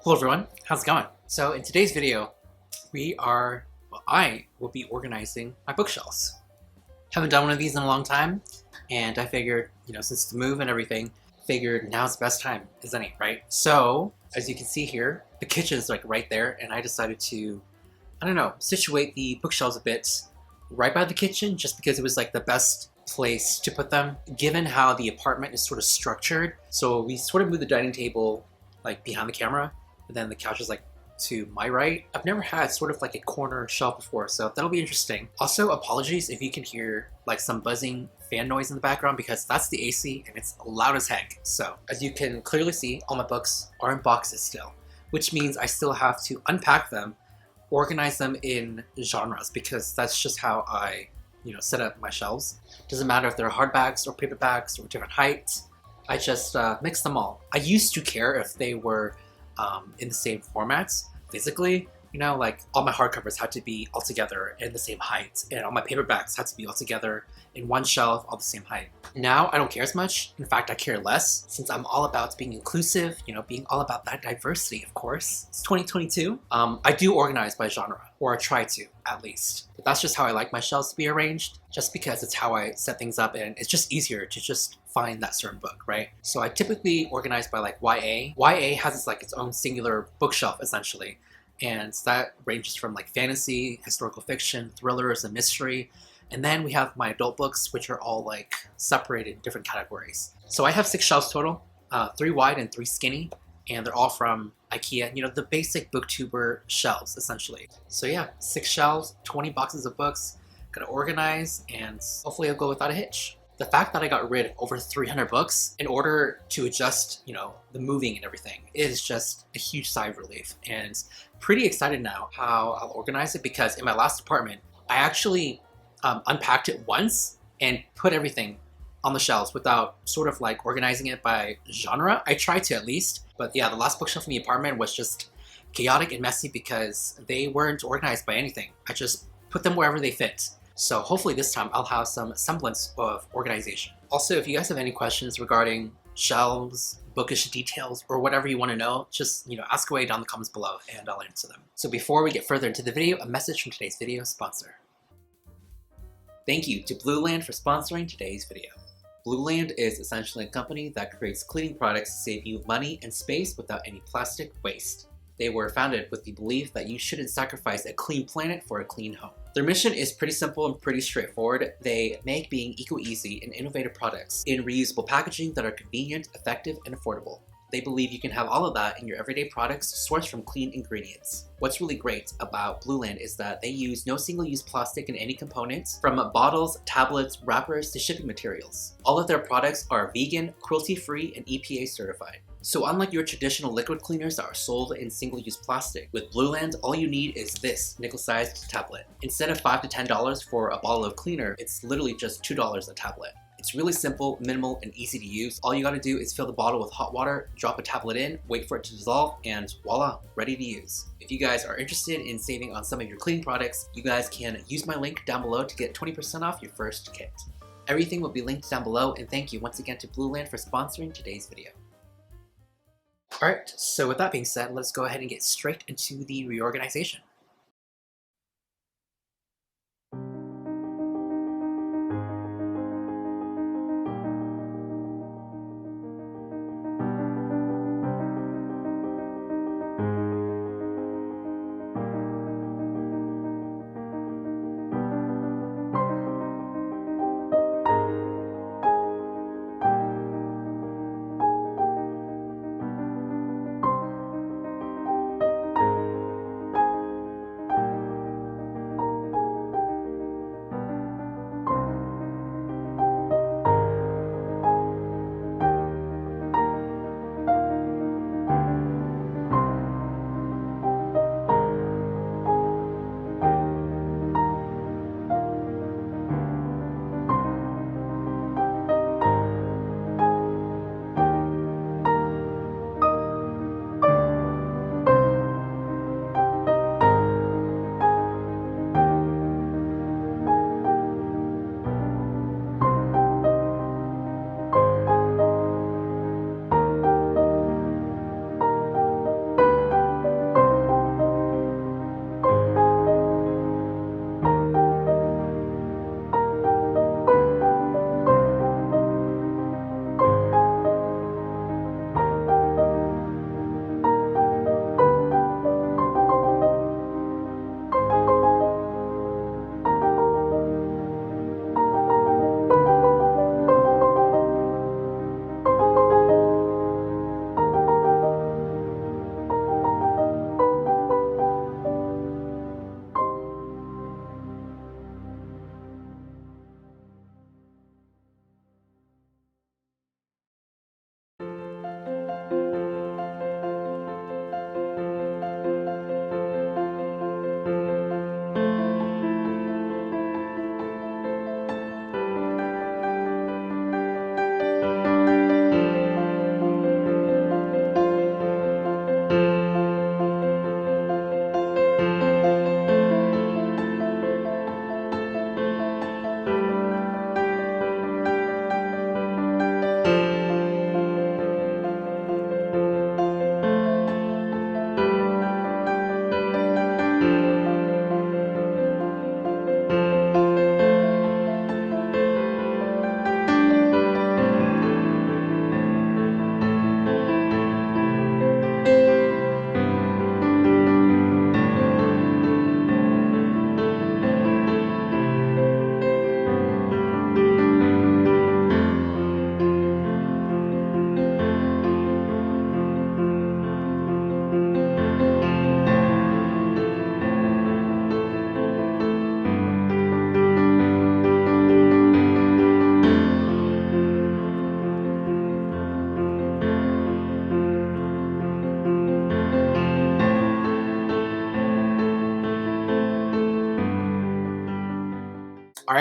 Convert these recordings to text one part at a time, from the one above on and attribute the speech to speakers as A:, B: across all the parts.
A: Hello everyone, how's it going? So in today's video, I will be organizing my bookshelves. Haven't done one of these in a long time, and I figured, since the move and everything, figured now's the best time as any, right? So, as you can see here, the kitchen is like right there, and I decided to, situate the bookshelves a bit right by the kitchen, just because it was like the best place to put them, given how the apartment is sort of structured. So we sort of moved the dining table like behind the camera, and then the couch is like to my right. I've never had sort of like a corner shelf before, so that'll be interesting. Also, apologies if you can hear like some buzzing fan noise in the background because that's the AC and it's loud as heck. So as you can clearly see, all my books are in boxes still, which means I still have to unpack them, organize them in genres because that's just how I, set up my shelves. Doesn't matter if they're hardbacks or paperbacks or different heights. I just mix them all. I used to care if they were in the same formats physically. Like all my hardcovers had to be all together in the same height, and all my paperbacks had to be all together in one shelf, all the same height. Now I don't care as much. In fact, I care less since I'm all about being inclusive, being all about that diversity, of course. It's 2022. I do organize by genre, or I try to, at least. But that's just how I like my shelves to be arranged, just because it's how I set things up, and it's just easier to just find that certain book, right? So I typically organize by like YA. YA has its own singular bookshelf, essentially. And that ranges from like fantasy, historical fiction, thrillers, and mystery. And then we have my adult books, which are all like separated in different categories. So I have 6 shelves total, 3 wide and 3 skinny, and they're all from IKEA, the basic booktuber shelves, essentially. So yeah, 6 shelves, 20 boxes of books, gonna organize, and hopefully it'll go without a hitch. The fact that I got rid of over 300 books in order to adjust, the moving and everything is just a huge sigh of relief. And pretty excited now how I'll organize it because in my last apartment, I actually unpacked it once and put everything on the shelves without sort of like organizing it by genre. I tried to at least, but yeah, the last bookshelf in the apartment was just chaotic and messy because they weren't organized by anything. I just put them wherever they fit. So hopefully this time I'll have some semblance of organization. Also, if you guys have any questions regarding shelves, bookish details, or whatever you want to know, just ask away down in the comments below and I'll answer them. So before we get further into the video, a message from today's video sponsor. Thank you to Blueland for sponsoring today's video. Blueland is essentially a company that creates cleaning products to save you money and space without any plastic waste. They were founded with the belief that you shouldn't sacrifice a clean planet for a clean home. Their mission is pretty simple and pretty straightforward. They make being eco-easy and innovative products in reusable packaging that are convenient, effective, and affordable. They believe you can have all of that in your everyday products sourced from clean ingredients. What's really great about Blueland is that they use no single-use plastic in any components, from bottles, tablets, wrappers, to shipping materials. All of their products are vegan, cruelty-free, and EPA certified. So unlike your traditional liquid cleaners that are sold in single-use plastic, with Blueland, all you need is this nickel-sized tablet. Instead of $5 to $10 for a bottle of cleaner, it's literally just $2 a tablet. It's really simple, minimal, and easy to use. All you gotta do is fill the bottle with hot water, drop a tablet in, wait for it to dissolve, and voila, ready to use. If you guys are interested in saving on some of your cleaning products, you guys can use my link down below to get 20% off your first kit. Everything will be linked down below, and thank you once again to Blueland for sponsoring today's video. Alright, so with that being said, let's go ahead and get straight into the reorganization.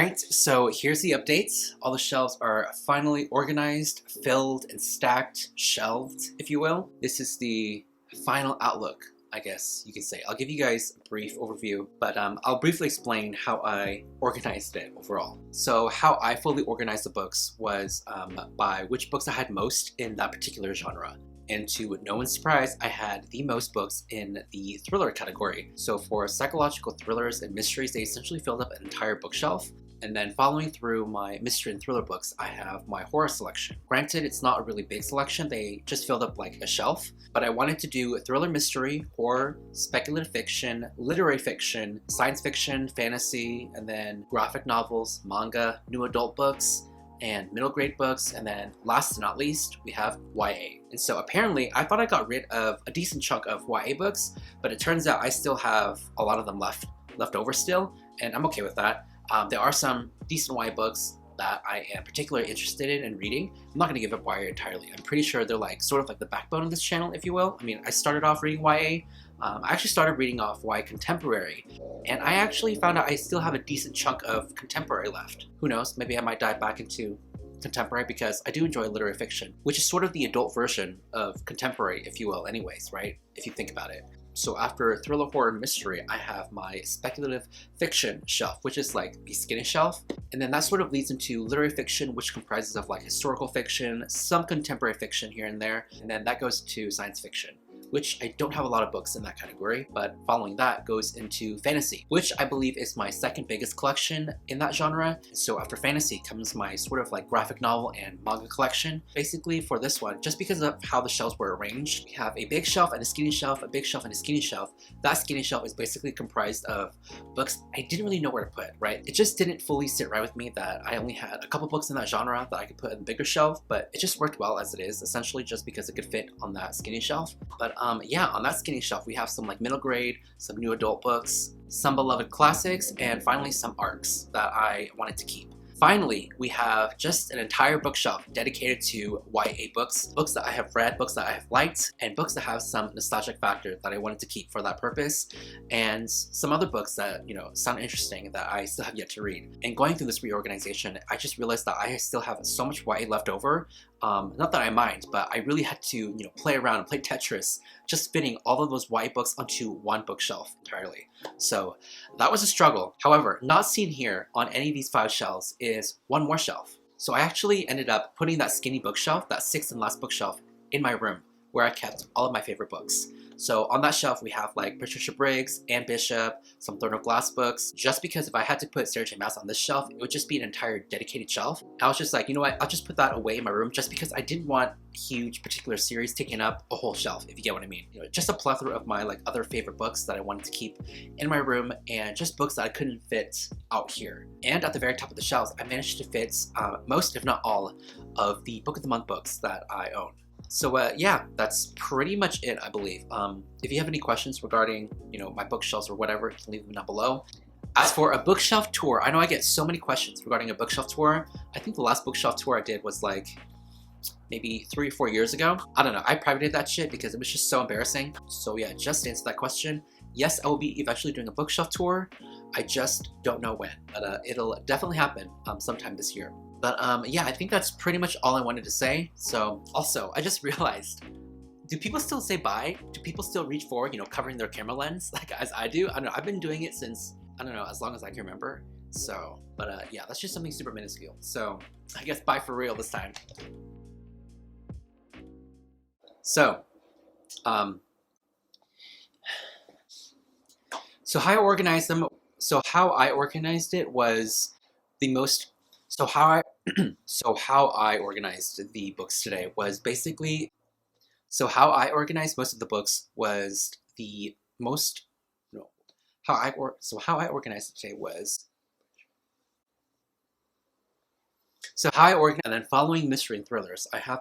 A: Alright, so here's the updates. All the shelves are finally organized, filled, and stacked, shelved, if you will. This is the final outlook, I guess you could say. I'll give you guys a brief overview, but I'll briefly explain how I organized it overall. So how I fully organized the books was by which books I had most in that particular genre. And to no one's surprise, I had the most books in the thriller category. So for psychological thrillers and mysteries, they essentially filled up an entire bookshelf. And then following through my mystery and thriller books, I have my horror selection. Granted, it's not a really big selection, they just filled up like a shelf, but I wanted to do thriller, mystery, horror, speculative fiction, literary fiction, science fiction, fantasy, and then graphic novels, manga, new adult books, and middle grade books, and then last but not least, we have YA. And so apparently, I thought I got rid of a decent chunk of YA books, but it turns out I still have a lot of them left over still, and I'm okay with that. There are some decent YA books that I am particularly interested in and reading. I'm not going to give up YA entirely. I'm pretty sure they're like sort of like the backbone of this channel, if you will. I mean, I started off reading YA. I actually started reading off YA contemporary, and I actually found out I still have a decent chunk of contemporary left. Who knows, maybe I might dive back into contemporary because I do enjoy literary fiction, which is sort of the adult version of contemporary, if you will, anyways, right? If you think about it. So after thriller, horror, and mystery, I have my speculative fiction shelf, which is like the skinny shelf. And then that sort of leads into literary fiction, which comprises of like historical fiction, some contemporary fiction here and there. And then that goes to science fiction, which I don't have a lot of books in that category, but following that goes into fantasy, which I believe is my second biggest collection in that genre. So after fantasy comes my sort of like graphic novel and manga collection. Basically for this one, just because of how the shelves were arranged, we have a big shelf and a skinny shelf, a big shelf and a skinny shelf. That skinny shelf is basically comprised of books I didn't really know where to put, right? It just didn't fully sit right with me that I only had a couple books in that genre that I could put in the bigger shelf, but it just worked well as it is, essentially just because it could fit on that skinny shelf. But yeah, on that skinny shelf, we have some like middle grade, some new adult books, some beloved classics, and finally some arcs that I wanted to keep. Finally, we have just an entire bookshelf dedicated to YA books, books that I have read, books that I have liked, and books that have some nostalgic factor that I wanted to keep for that purpose, and some other books that, you know, sound interesting that I still have yet to read. And going through this reorganization, I just realized that I still have so much YA left over. Not that I mind, but I really had to, you know, play around and play Tetris, just fitting all of those YA books onto one bookshelf entirely. So that was a struggle. However, not seen here on any of these 5 shelves is one more shelf. So I actually ended up putting that skinny bookshelf, that 6th and last bookshelf, in my room where I kept all of my favorite books. So on that shelf, we have like Patricia Briggs, Anne Bishop, some Throne of Glass books, just because if I had to put Sarah J. Maas on this shelf, it would just be an entire dedicated shelf. I was just like, you know what, I'll just put that away in my room just because I didn't want a huge particular series taking up a whole shelf, if you get what I mean. You know, just a plethora of my like other favorite books that I wanted to keep in my room, and just books that I couldn't fit out here. And at the very top of the shelves, I managed to fit most, if not all, of the Book of the Month books that I own. So yeah, that's pretty much it, I believe. If you have any questions regarding, you know, my bookshelves or whatever, you can leave them down below. As for a bookshelf tour, I know I get so many questions regarding a bookshelf tour. I think the last bookshelf tour I did was like maybe 3 or 4 years ago. I don't know, I privated that shit because it was just so embarrassing. So yeah, just to answer that question, yes, I will be eventually doing a bookshelf tour. I just don't know when, but it'll definitely happen sometime this year. But yeah, I think that's pretty much all I wanted to say. So also, I just realized, do people still say bye? Do people still reach for, you know, covering their camera lens like as I do? I don't know, I've been doing it since, I don't know, as long as I can remember. So, but yeah, that's just something super minuscule. So I guess bye for real this time. So, so how I organized them. So how I organized it was the most. So how I organized the books today was basically. So how I organized most of the books was the most. No, how I organized it today was. So how I organized, and then following mystery and thrillers, I have,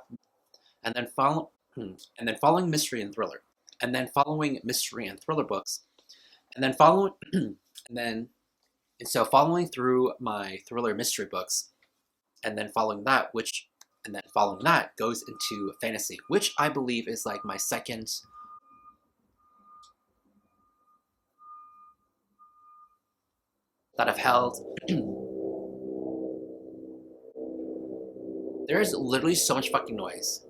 A: and then following mystery and thriller, and then following mystery and thriller books, and then following, and so following through my thriller mystery books, and then following that goes into fantasy, which I believe is like my second. That I've held. There is literally so much fucking noise.